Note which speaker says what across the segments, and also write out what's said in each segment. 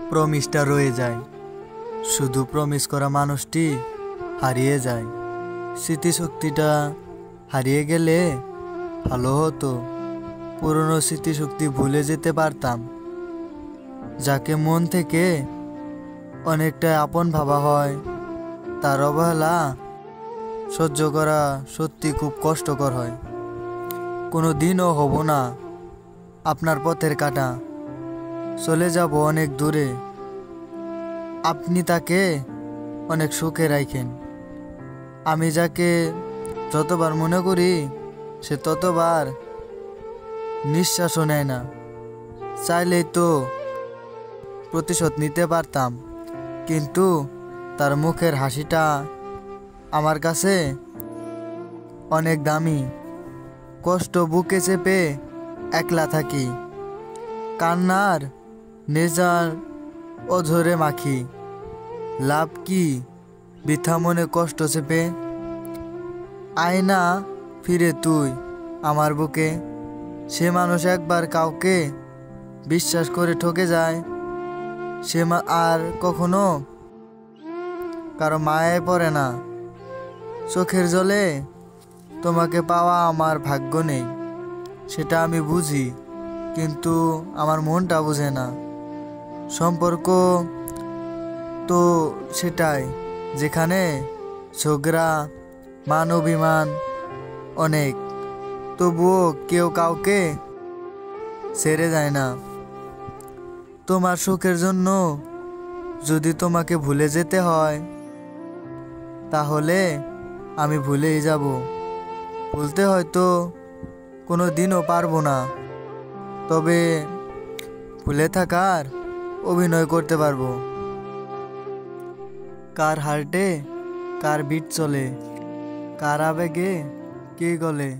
Speaker 1: প্রমিসটা রয়ে যায়, শুধু প্রমিস করা মানুষটি হারিয়ে যায়। স্মৃতিশক্তিটা হারিয়ে গেলে ভালো হতো, পুরনো স্মৃতিশক্তি ভুলে যেতে পারতাম। যাকে মন থেকে অনেকটা আপন ভাবা হয়, তার অবহেলা সহ্য করা সত্যি খুব কষ্টকর হয়। কোনো দিনও হব না আপনার পথের কাঁটা, চলে যাব অনেক দূরে। আপনি তাকে অনেক সুখে রাখেন। আমি যাকে যতবার মনে করি সে ততবার নিঃশ্বাসও নেয় না। চাইলেই তো প্রতিশোধ নিতে পারতাম, কিন্তু তার মুখের হাসিটা আমার কাছে অনেক দামি। কষ্ট বুকে চেপে একলা থাকি, কান্নার নেজার অঝরে মাখি। লাভ কি বৃথা মনে কষ্ট চেপে? আয়না ফিরে তুই আমার বুকে। সে মানুষ একবার কাউকে বিশ্বাস করে ঠকে যায়, সে আর কখনো কারো মায়ায় পড়ে না। চোখের জলে তোমাকে পাওয়া আমার ভাগ্য নেই, সেটা আমি বুঝি, কিন্তু আমার মনটা বুঝে না। সম্পর্ক তো সেটাই, যেখানে ঝগড়া মান অভিমান অনেক, তবুও কেউ কাউকে ছেড়ে যায় না। তোমার সুখের জন্য যদি তোমাকে ভুলে যেতে হয়, তাহলে আমি ভুলেই যাব। ভুলতে হয়তো কোনো দিনও পারবো না, তবে ভুলে থাকার অভিনয় করতে পারবো। কার হার্টে কার বিট চলে, কার আবেগে কে গলে,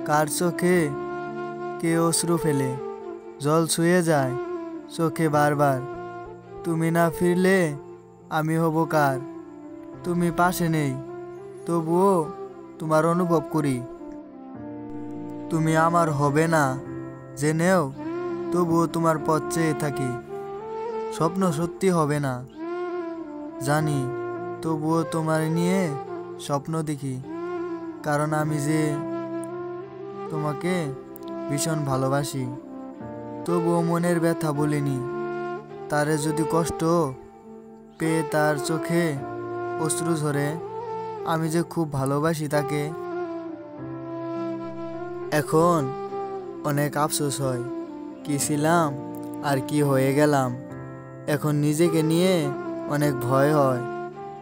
Speaker 1: কার চোখে কে অশ্রু ফেলে। জল ছুঁয়ে যায় চোখে বারবার, তুমি না ফিরলে আমি হব কার? তুমি পাশে নেই, তবুও তোমার অনুভব করি। তুমি আমার হবে না জেনেও তবুও তোমার পথ চেয়ে থাকি। স্বপ্ন সত্যি হবে না জানি, তবুও তোমার নিয়ে স্বপ্ন দেখি। কারণ আমি যে তোমাকে ভীষণ ভালোবাসি। তবুও মনের ব্যথা বলিনি, তারে যদি কষ্ট পেয়ে তার চোখে অশ্রু ঝরে। আমি যে খুব ভালোবাসি তাকে। এখন অনেক আফসোস হয়, কি ছিলাম আর কি হয়ে গেলাম। এখন নিজেকে নিয়ে অনেক ভয় হয়,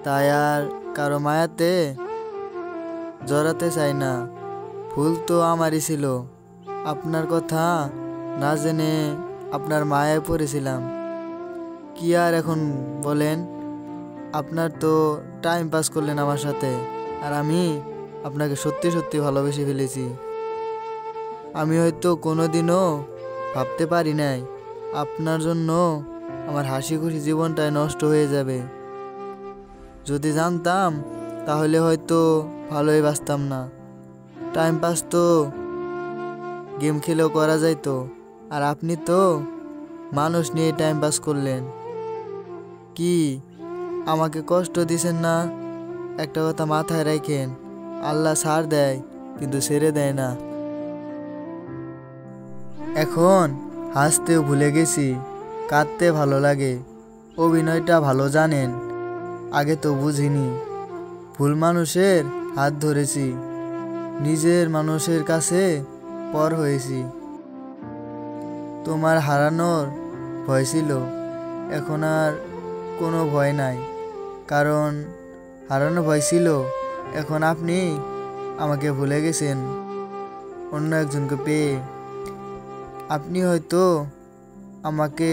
Speaker 1: তাই আর কারো মায়াতে জড়াতে চাই না। ভুল তো আমারই ছিল, আপনার কথা না জেনে আপনার মায়ায় পড়েছিলাম। কি আর এখন বলেন? আপনার তো টাইম পাস করলেন আমার সাথে, আর আমি আপনাকে সত্যি সত্যি ভালোবেসে ফেলেছি। আমি হয়তো কোনোদিনও ভাবতে পারি নাই আপনার জন্য আমার হাসি খুশি জীবনটাই নষ্ট হয়ে যাবে। যদি জানতাম তাহলে হয়তো ভালোই বাঁচতাম না। টাইম পাস তো গেম খেলেও করা যাইতো, আর আপনি তো মানুষ নিয়ে টাইম পাস করলেন। কি আমাকে কষ্ট দিছেন না? একটা কথা মাথায় রাখেন, আল্লাহ ছাড় দেয় কিন্তু ছেড়ে দেয় না। এখন হাসতেও ভুলে গেছি, কাঁদতে ভালো লাগে। অভিনয়টা ভালো জানেন, আগে তো বুঝিনি। ভুল মানুষের হাত ধরেছি, নিজের মানুষের কাছে পর হয়েছি। তোমার হারানোর ভয় ছিল, এখন আর কোনো ভয় নাই। কারণ হারানো ভয় ছিল, এখন আপনি আমাকে ভুলে গেছেন অন্য একজনকে পেয়ে। আপনি হয়তো আমাকে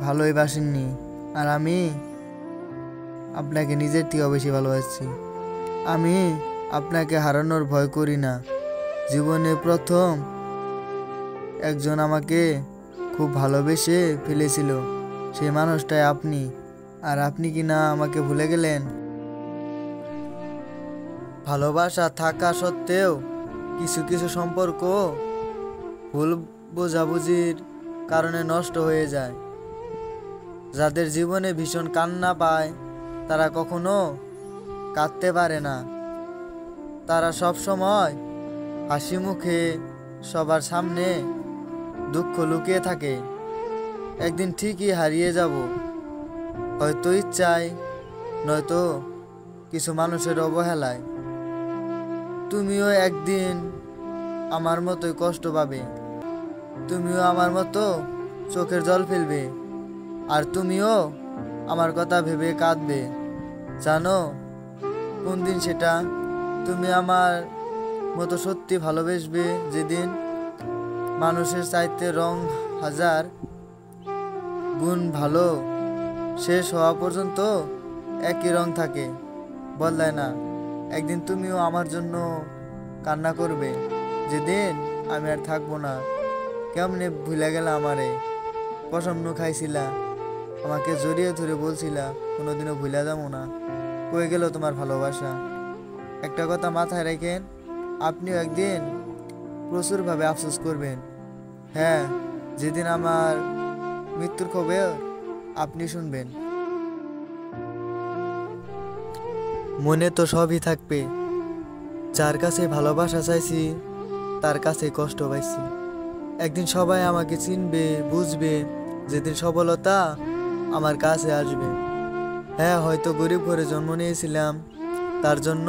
Speaker 1: ভালোই বাসেননি, আর আমি আপনাকে নিজের থেকেও বেশি ভালোবাসছি। আমি আপনাকে হারানোর ভয় করি না। জীবনে প্রথম একজন আমাকে খুব ভালোবেসে ফেলেছিল, সেই মানুষটাই আপনি। আর আপনি কি না আমাকে ভুলে গেলেন? ভালোবাসা থাকা সত্ত্বেও কিছু কিছু সম্পর্ক ভুল বোঝাবুঝির কারণে নষ্ট হয়ে যায়। যাদের জীবনে ভীষণ কান্না পায় তারা কখনো কাঁদতে পারে না। তারা সব সময় হাসি মুখে সবার সামনে দুঃখ লুকিয়ে থাকে। একদিন ঠিকই হারিয়ে যাব, হয়তো ইচ্ছায়, নয়তো কিছু মানুষের অবহেলায়। তুমিও একদিন আমার মতোই কষ্ট পাবে, তুমিও আমার মতো চোখের জল ফেলবে, আর তুমিও আমার কথা ভেবে কাঁদবে। জানো কোন দিন সেটা? তুমি আমার মতো সত্যি ভালোবাসবে যেদিন মানুষের চাইতে রং হাজার গুণ ভালো শেষ হওয়া পর্যন্ত একই রং থাকে, বদলায় না। একদিন তুমিও আমার জন্য কান্না করবে, যেদিন আমি আর থাকবো না। কেমনে ভুলে গেলা আমারে? কসম খাইছিলা, আমাকে জড়িয়ে ধরে বলছিলা কোনোদিনও ভুলে যাবো না। কয়ে গেল তোমার ভালোবাসা? একটা কথা মাথায় রাখেন, আপনিও একদিন প্রচুরভাবে আফসোস করবেন। হ্যাঁ, যেদিন আমার মৃত্যুর খবর আপনি শুনবেন। মনে তো সবই থাকবে, যার কাছে ভালোবাসা চাইছি তার কাছে কষ্ট পাইছি। একদিন সবাই আমাকে চিনবে, বুঝবে, যেদিন সফলতা আমার কাছে আসবে। হ্যাঁ, হয়তো গরিব ঘরে জন্ম নিয়েছিলাম, তার জন্য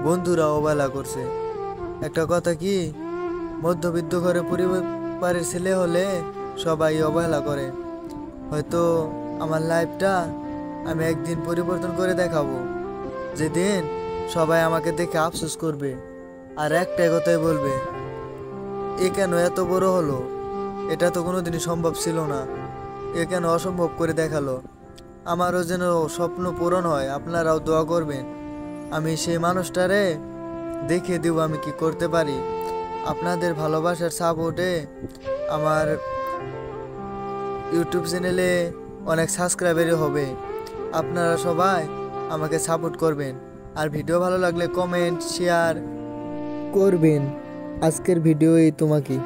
Speaker 1: বন্ধুরা অবহেলা করছে। একটা কথা কি, মধ্যবিত্ত ঘরে পরিবারের ছেলে হলে সবাই অবহেলা করে। হয়তো আমার লাইফটা আমি একদিন পরিবর্তন করে দেখাবো, যেদিন সবাই আমাকে দেখে আফসোস করবে আর একটাই কথাই বলবে, এ কেন এত বড় হলো? এটা তো কোনোদিনই সম্ভব ছিল না, এ কেন অসম্ভব করে দেখালো? আমারও যেন স্বপ্ন পূরণ হয়। আপনারাও দোয়া করবেন, আমি সেই মানুষটারে দেখিয়ে দেব আমি কি করতে পারি। আপনাদের ভালোবাসার সাপোর্টে আমার ইউটিউব চ্যানেলে অনেক সাবস্ক্রাইবারই হবে। আপনারা সবাই আমাকে সাপোর্ট করবেন, আর ভিডিও ভালো লাগলে কমেন্ট শেয়ার করবেন। আজকের ভিডিও এই তোমাকে।